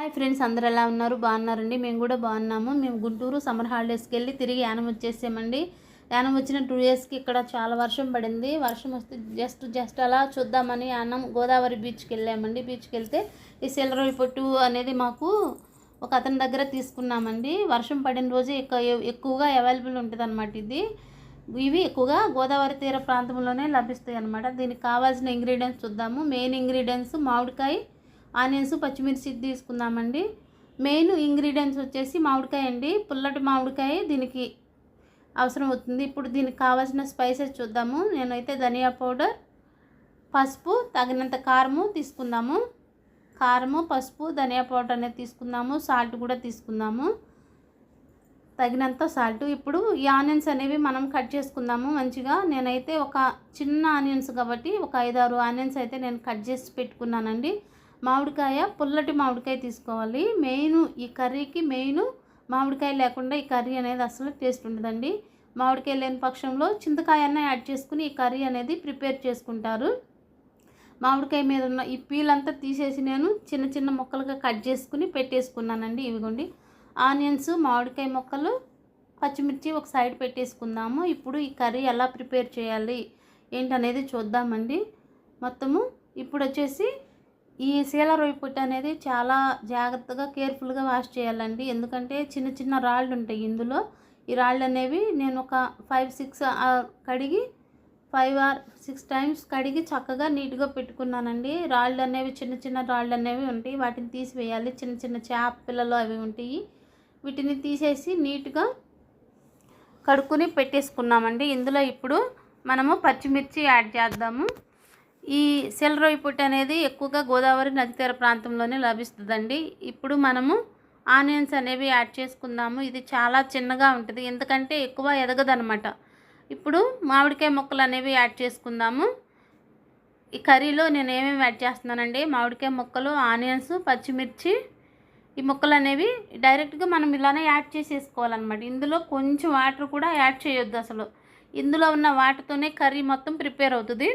Hi friends, అందరూ ఎలా ఉన్నారు? బాగున్నారండి. మేము కూడా బాగున్నాము. మేము గుంటూరు సమ్మర్ హాలిడేస్కి వెళ్ళి తిరిగి యానం వచ్చేసామండి. యానం వచ్చిన 2 డేస్కి ఇక్కడ చాలా వర్షం పడింది. వర్షం వస్తే జస్ట్ అలా చూద్దామని యానం గోదావరి బీచ్కి వెళ్ళామండి. బీచ్కి వెళ్తే ఈ సిల్వర్ పొట్టు అనేది మాకు ఒక అతని దగ్గర తీసుకున్నామండి. వర్షం పడిన రోజు ఎక్కువగా అవైలబుల్ ఉంటుంది అన్నమాట. ఇవి ఎక్కువగా గోదావరి తీర ప్రాంతంలోనే లభిస్తాయి అన్నమాట. దీనికి కావాల్సిన ఇంగ్రీడియంట్స్ చూద్దాము. మెయిన్ ఇంగ్రీడియంట్స్ మామిడికాయ, ఆనియన్స్, పచ్చిమిర్చి తీసుకుందామండి. మెయిన్ ఇంగ్రీడియంట్స్ వచ్చేసి మామిడికాయ అండి. పుల్లటి మామిడికాయ దీనికి అవసరం అవుతుంది. ఇప్పుడు దీనికి కావాల్సిన స్పైసెస్ చూద్దాము. నేనైతే ధనియా పౌడర్, పసుపు, తగినంత కారము తీసుకుందాము. కారము, పసుపు, ధనియా పౌడర్ అనేది తీసుకుందాము. సాల్ట్ కూడా తీసుకుందాము, తగినంత సాల్ట్. ఇప్పుడు ఈ ఆనియన్స్ అనేవి మనం కట్ చేసుకుందాము మంచిగా. నేనైతే ఒక చిన్న ఆనియన్స్ కాబట్టి ఒక 5-6 ఆనియన్స్ అయితే నేను కట్ చేసి పెట్టుకున్నానండి. మామిడికాయ, పుల్లటి మామిడికాయ తీసుకోవాలి. మెయిన్ ఈ కర్రీకి మెయిన్ మామిడికాయ లేకుండా ఈ కర్రీ అనేది అసలు టేస్ట్ ఉండదండి. మామిడికాయ లేని పక్షంలో చింతకాయ అన్న యాడ్ చేసుకుని ఈ కర్రీ అనేది ప్రిపేర్ చేసుకుంటారు. మామిడికాయ మీద ఉన్న ఈ పీల్ అంతా తీసేసి నేను చిన్న చిన్న ముక్కలుగా కట్ చేసుకుని పెట్టేసుకున్నానండి. ఇవిగోండి ఆనియన్స్, మామిడికాయ ముక్కలు, పచ్చిమిర్చి ఒక సైడ్ పెట్టేసుకుందాము. ఇప్పుడు ఈ కర్రీ ఎలా ప్రిపేర్ చేయాలి ఏంటనేది చూద్దామండి మొత్తము. ఇప్పుడు వచ్చేసి ఈ సీల రొయ్య పొట్టు అనేది చాలా జాగ్రత్తగా కేర్ఫుల్గా వాష్ చేయాలండి. ఎందుకంటే చిన్న చిన్న రాళ్ళు ఉంటాయి ఇందులో. ఈ రాళ్ళు అనేవి నేను ఒక 5-6 కడిగి 5 or 6 టైమ్స్ కడిగి చక్కగా నీట్గా పెట్టుకున్నానండి. రాళ్ళు అనేవి చిన్న చిన్న రాళ్ళు అనేవి ఉంటాయి, వాటిని తీసివేయాలి. చిన్న చిన్న చేప పిల్లలు అవి ఉంటాయి, వీటిని తీసేసి నీట్గా కడుక్కుని పెట్టేసుకున్నామండి. ఇందులో ఇప్పుడు మనము పచ్చిమిర్చి యాడ్ చేద్దాము. ఈ సీల రొయ్య పొట్టు అనేది ఎక్కువగా గోదావరి నది తీర ప్రాంతంలోనే లభిస్తుందండి. ఇప్పుడు మనము ఆనియన్స్ అనేవి యాడ్ చేసుకుందాము. ఇది చాలా చిన్నగా ఉంటుంది ఎందుకంటే ఎక్కువ ఎదగదనమాట. ఇప్పుడు మామిడికాయ ముక్కలు అనేవి యాడ్ చేసుకుందాము. ఈ కర్రీలో నేను ఏమేమి యాడ్ చేస్తున్నానండి, మామిడికాయ ముక్కలు, ఆనియన్స్, పచ్చిమిర్చి. ఈ ముక్కలు అనేవి డైరెక్ట్గా మనం ఇలానే యాడ్ చేసేసుకోవాలన్నమాట. ఇందులో కొంచెం వాటర్ కూడా యాడ్ చేయొద్దు అసలు. ఇందులో ఉన్న వాటర్తోనే కర్రీ మొత్తం ప్రిపేర్ అవుతుంది.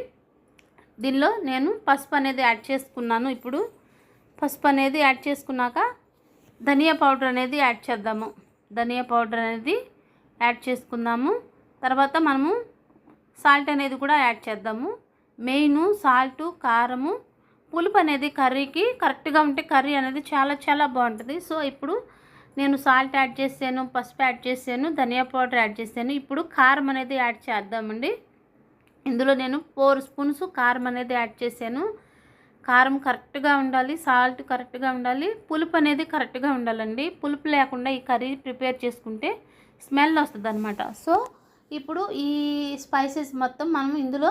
దీనిలో నేను పసుపు అనేది యాడ్ చేసుకున్నాను. ఇప్పుడు పసుపు అనేది యాడ్ చేసుకున్నాక ధనియా పౌడర్ అనేది యాడ్ చేద్దాము. ధనియా పౌడర్ అనేది యాడ్ చేసుకుందాము. తర్వాత మనము సాల్ట్ అనేది కూడా యాడ్ చేద్దాము. మెయిన్ సాల్టు, కారము, పులుపు అనేది కర్రీకి కరెక్ట్గా ఉంటే కర్రీ అనేది చాలా చాలా బాగుంటుంది. సో ఇప్పుడు నేను సాల్ట్ యాడ్ చేసాను, పసుపు యాడ్ చేసాను, ధనియా పౌడర్ యాడ్ చేసాను. ఇప్పుడు కారం అనేది యాడ్ చేద్దామండి. ఇందులో నేను 4 స్పూన్స్ కారం అనేది యాడ్ చేశాను. కారం కరెక్ట్గా ఉండాలి, సాల్ట్ కరెక్ట్గా ఉండాలి, పులుపు అనేది కరెక్ట్గా ఉండాలండి. పులుపు లేకుండా ఈ కర్రీ ప్రిపేర్ చేసుకుంటే స్మెల్ వస్తుంది అనమాట. సో ఇప్పుడు ఈ స్పైసెస్ మొత్తం మనం ఇందులో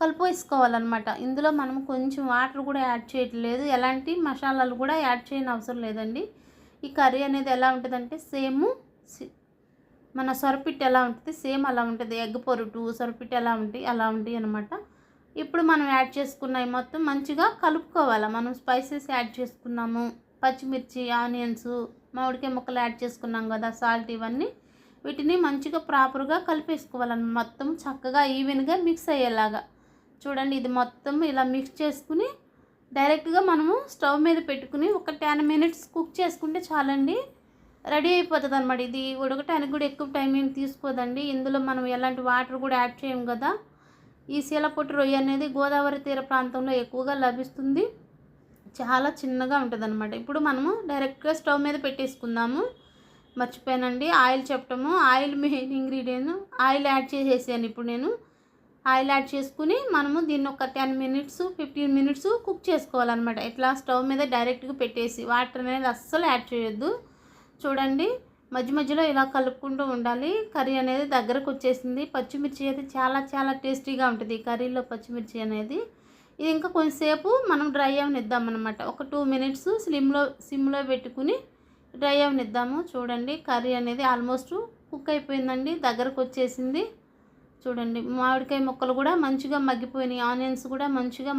కలిపేసుకోవాలన్నమాట. ఇందులో మనం కొంచెం వాటర్ కూడా యాడ్ చేయట్లేదు, ఎలాంటి మసాలాలు కూడా యాడ్ చేయని అవసరం లేదండి. ఈ కర్రీ అనేది ఎలా ఉంటుందంటే సేమ్ మన సొరపిట్టు ఎలా ఉంటుంది సేమ్ అలా ఉంటుంది. ఎగ్ పొరుటు, సొరపిట్టు ఎలా ఉంటాయి అలా ఉంటాయి అనమాట. ఇప్పుడు మనం యాడ్ చేసుకున్నవి మొత్తం మంచిగా కలుపుకోవాలి. మనం స్పైసెస్ యాడ్ చేసుకున్నాము, పచ్చిమిర్చి, ఆనియన్స్, మామిడికాయ ముక్కలు యాడ్ చేసుకున్నాం కదా, సాల్ట్, ఇవన్నీ వీటిని మంచిగా ప్రాపర్గా కలిపేసుకోవాలన్నమాట. మొత్తం చక్కగా ఈవెన్గా మిక్స్ అయ్యేలాగా చూడండి. ఇది మొత్తం ఇలా మిక్స్ చేసుకుని డైరెక్ట్గా మనము స్టవ్ మీద పెట్టుకుని ఒక 10 minutes కుక్ చేసుకుంటే చాలండి, రెడీ అయిపోతుంది అనమాట. ఇది ఉడకటానికి కూడా ఎక్కువ టైం ఏం తీసుకోదండి. ఇందులో మనం ఎలాంటి వాటర్ కూడా యాడ్ చేయం కదా. ఈ సీల పొట్టు రొయ్య అనేది గోదావరి తీర ప్రాంతంలో ఎక్కువగా లభిస్తుంది, చాలా చిన్నగా ఉంటుంది అనమాట. ఇప్పుడు మనము డైరెక్ట్గా స్టవ్ మీద పెట్టేసుకుందాము. మర్చిపోయానండి ఆయిల్ చెప్పటము. Oil main ingredient. Oil add చేసేసాను. ఇప్పుడు నేను ఆయిల్ యాడ్ చేసుకుని మనము దీన్ని ఒక 10 minutes 15 minutes కుక్ చేసుకోవాలన్నమాట. ఇట్లా స్టవ్ మీద డైరెక్ట్గా పెట్టేసి వాటర్ అనేది అస్సలు యాడ్ చేయొద్దు. చూడండి మధ్య మధ్యలో ఇలా కలుపుకుంటూ ఉండాలి. కర్రీ అనేది దగ్గరకు వచ్చేసింది. పచ్చిమిర్చి అయితే చాలా చాలా టేస్టీగా ఉంటుంది ఈ కర్రీలో పచ్చిమిర్చి అనేది. ఇది ఇంకా కొంచెంసేపు మనం డ్రై అవనిద్దామన్నమాట. ఒక 2 minutes సిమ్లో పెట్టుకుని డ్రై అవనిద్దాము. చూడండి కర్రీ అనేది ఆల్మోస్ట్ కుక్ అయిపోయిందండి, దగ్గరకు వచ్చేసింది. చూడండి మామిడికాయ ముక్కలు కూడా మంచిగా మగ్గిపోయినాయి, ఆనియన్స్ కూడా మంచిగా